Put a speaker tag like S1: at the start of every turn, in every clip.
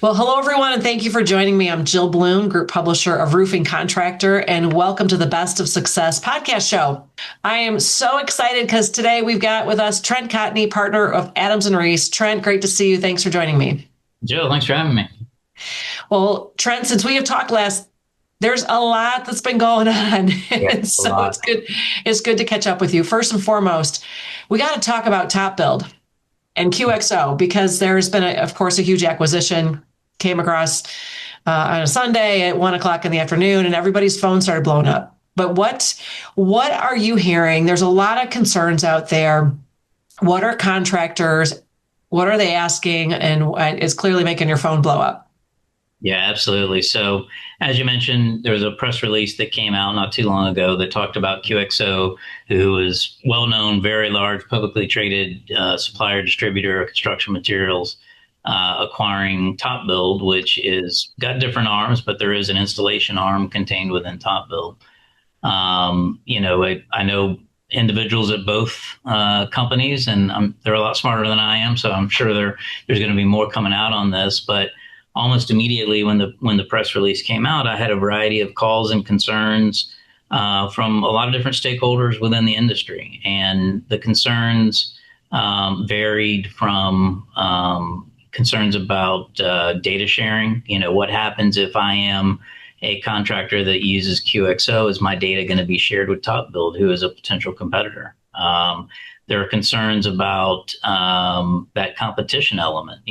S1: Well, hello, everyone, and thank you for joining me. I'm Jill Bloom, Group Publisher of Roofing Contractor, and welcome to the Best of Success podcast show. I am so excited because today we've got with us Trent Cotney, partner of Adams and Reese. Trent, great to see you. Thanks for joining me.
S2: Jill, thanks for having me.
S1: Well, Trent, since we have talked last, there's a lot that's been going on,
S2: Yeah,
S1: and
S2: a
S1: so
S2: lot.
S1: it's good to catch up with you. First and foremost, we got to talk about TopBuild and QXO because there's been, of course, a huge acquisition came across on a Sunday at 1 o'clock in the afternoon, and everybody's phone started blowing up. But what are you hearing? There's a lot of concerns out there. What are contractors? What are they asking? And it's clearly making your phone blow up.
S2: Yeah, absolutely. So, as you mentioned, there was a press release that came out not too long ago that talked about QXO, who is well-known, very large, publicly traded supplier distributor of construction materials, acquiring TopBuild, which is got different arms, but there is an installation arm contained within TopBuild. I know individuals at both companies, and they're a lot smarter than I am, so I'm sure there's going to be more coming out on this. But almost immediately when the press release came out, I had a variety of calls and concerns from a lot of different stakeholders within the industry, and the concerns varied from concerns about data sharing. What happens if I am a contractor that uses QXO? Is my data going to be shared with TopBuild, who is a potential competitor? There are concerns about that competition element.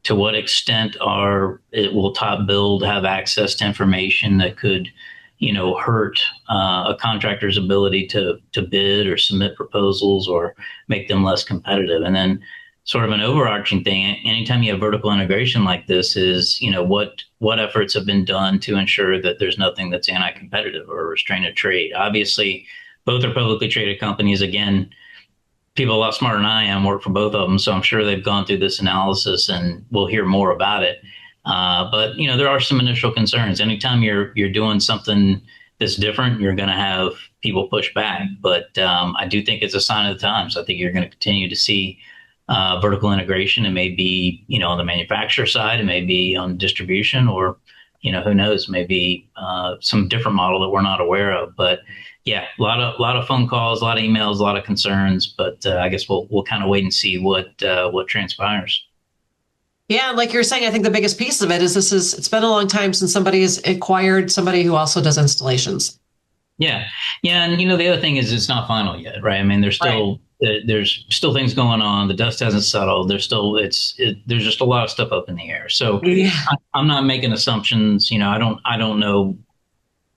S2: To what extent will TopBuild have access to information that could, hurt a contractor's ability to bid or submit proposals or make them less competitive? And then sort of an overarching thing, anytime you have vertical integration like this is, what efforts have been done to ensure that there's nothing that's anti-competitive or restraint of trade? Obviously, both are publicly traded companies. Again, people a lot smarter than I am work for both of them, so I'm sure they've gone through this analysis and we'll hear more about it. But there are some initial concerns. Anytime you're doing something that's different, you're going to have people push back. But I do think it's a sign of the times. I think you're going to continue to see vertical integration. It may be, on the manufacturer side, it may be on distribution, or, who knows, maybe some different model that we're not aware of. But yeah, a lot of phone calls, a lot of emails, a lot of concerns. But I guess we'll kind of wait and see what transpires.
S1: Yeah, and like you're saying, I think the biggest piece of it is it's been a long time since somebody has acquired somebody who also does installations.
S2: Yeah, yeah, and the other thing is it's not final yet, right? I mean,
S1: Right.
S2: there's still things going on. The dust hasn't settled. There's just a lot of stuff up in the air. So
S1: Yeah.
S2: I'm not making assumptions. I don't know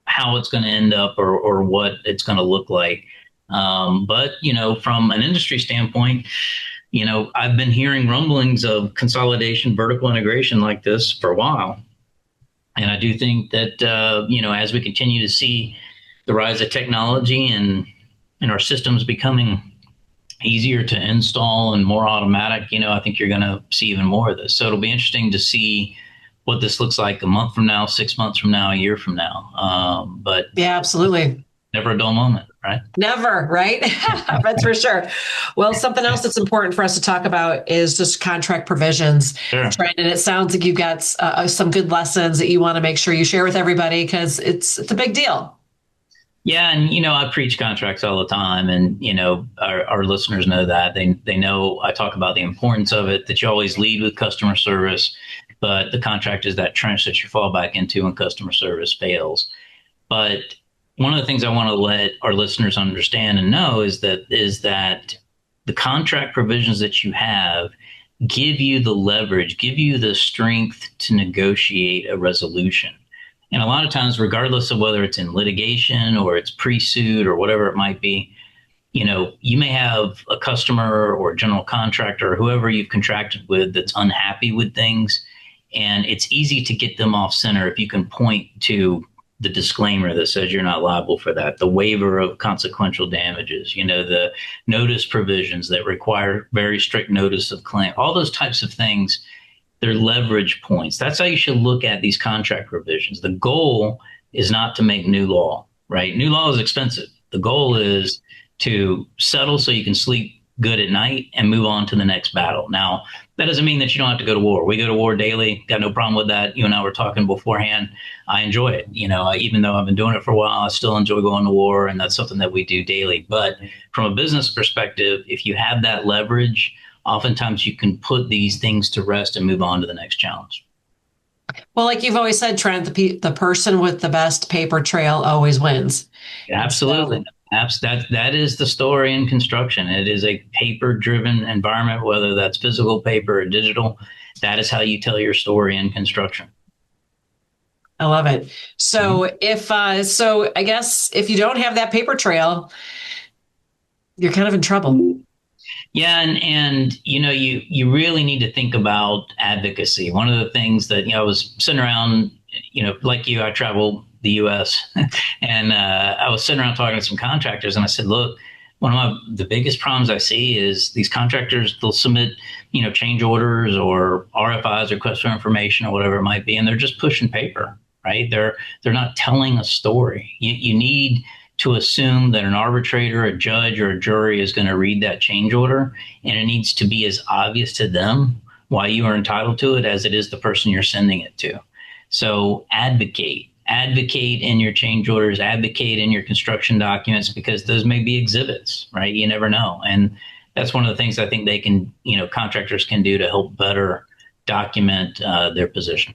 S2: how it's going to end up or what it's going to look like. But from an industry standpoint, I've been hearing rumblings of consolidation, vertical integration like this for a while, and I do think that as we continue to see the rise of technology and our systems becoming easier to install and more automatic, I think you're going to see even more of this. So it'll be interesting to see what this looks like a month from now, 6 months from now, a year from now. But
S1: Yeah, absolutely.
S2: never a dull moment, right?
S1: Never, right? That's for sure. Well, something else that's important for us to talk about is just contract provisions.
S2: Sure.
S1: Trent, and it sounds like you've got some good lessons that you want to make sure you share with everybody because it's a big deal.
S2: Yeah, and I preach contracts all the time, and our listeners know that they know I talk about the importance of it. That you always lead with customer service, but the contract is that trench that you fall back into when customer service fails. But one of the things I want to let our listeners understand and know is that the contract provisions that you have give you the leverage, give you the strength to negotiate a resolution. And a lot of times, regardless of whether it's in litigation or it's pre-suit or whatever it might be, you may have a customer or a general contractor or whoever you've contracted with that's unhappy with things. And it's easy to get them off center if you can point to the disclaimer that says you're not liable for that, the waiver of consequential damages, the notice provisions that require very strict notice of claim, all those types of things. They're leverage points. That's how you should look at these contract provisions. The goal is not to make new law, right? New law is expensive. The goal is to settle so you can sleep good at night and move on to the next battle. Now, that doesn't mean that you don't have to go to war. We go to war daily. Got no problem with that. You and I were talking beforehand. I enjoy it. Even though I've been doing it for a while, I still enjoy going to war, and that's something that we do daily. But from a business perspective, if you have that leverage, oftentimes you can put these things to rest and move on to the next challenge.
S1: Well, like you've always said, Trent, the person with the best paper trail always wins.
S2: Absolutely. That is the story in construction. It is a paper-driven environment, whether that's physical paper or digital. That is how you tell your story in construction.
S1: I love it. So I guess if you don't have that paper trail, you're kind of in trouble.
S2: Yeah, and you really need to think about advocacy. One of the things that I was sitting around, like you, I travel the U.S. and I was sitting around talking to some contractors, and I said, look, one of the biggest problems I see is these contractors, they'll submit change orders or RFIs, requests for information, or whatever it might be, and they're just pushing paper, right? They're not telling a story. You need to assume that an arbitrator, a judge, or a jury is going to read that change order, and it needs to be as obvious to them why you are entitled to it as it is the person you're sending it to. So advocate in your change orders, advocate in your construction documents, because those may be exhibits, right? You never know. And that's one of the things I think they can, contractors can do to help better document their position.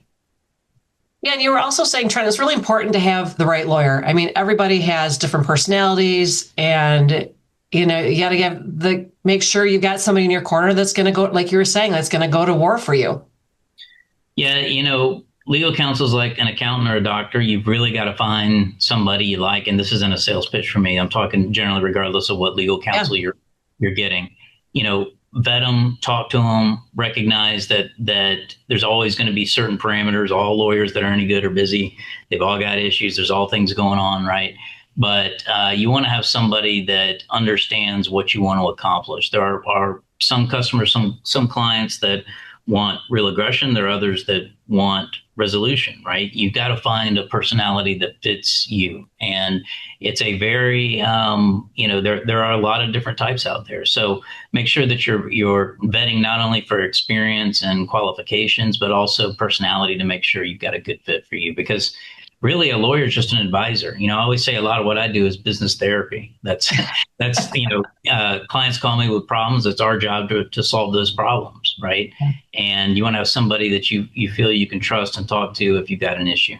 S1: Yeah, and you were also saying, Trent, it's really important to have the right lawyer. I mean, everybody has different personalities, and you got to make sure you've got somebody in your corner that's going to go, like you were saying, that's going to go to war for you.
S2: Yeah, legal counsel is like an accountant or a doctor. You've really got to find somebody you like, and this isn't a sales pitch for me. I'm talking generally, regardless of what legal counsel you're getting. Vet them, talk to them, recognize that there's always going to be certain parameters. All lawyers that are any good are busy. They've all got issues. There's all things going on, right? But you want to have somebody that understands what you want to accomplish. There are some customers, some clients that want real aggression. There are others that want resolution, right? You've got to find a personality that fits you. And it's a very, there are a lot of different types out there. So make sure that you're vetting not only for experience and qualifications, but also personality to make sure you've got a good fit for you. Because really, a lawyer is just an advisor. I always say a lot of what I do is business therapy. That's clients call me with problems. It's our job to solve those problems, right? And you want to have somebody that you feel you can trust and talk to if you've got an issue.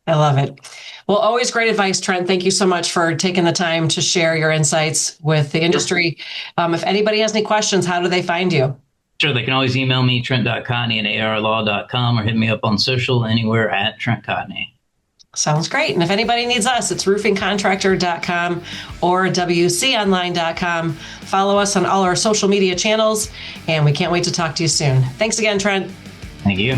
S1: I love it. Well, always great advice, Trent. Thank you so much for taking the time to share your insights with the industry. If anybody has any questions, how do they find you?
S2: Sure, they can always email me, trent.cotney@arlaw.com, or hit me up on social anywhere at Trent Cotney.
S1: Sounds great. And if anybody needs us, it's roofingcontractor.com or wconline.com. Follow us on all our social media channels, and we can't wait to talk to you soon. Thanks again, Trent.
S2: Thank you.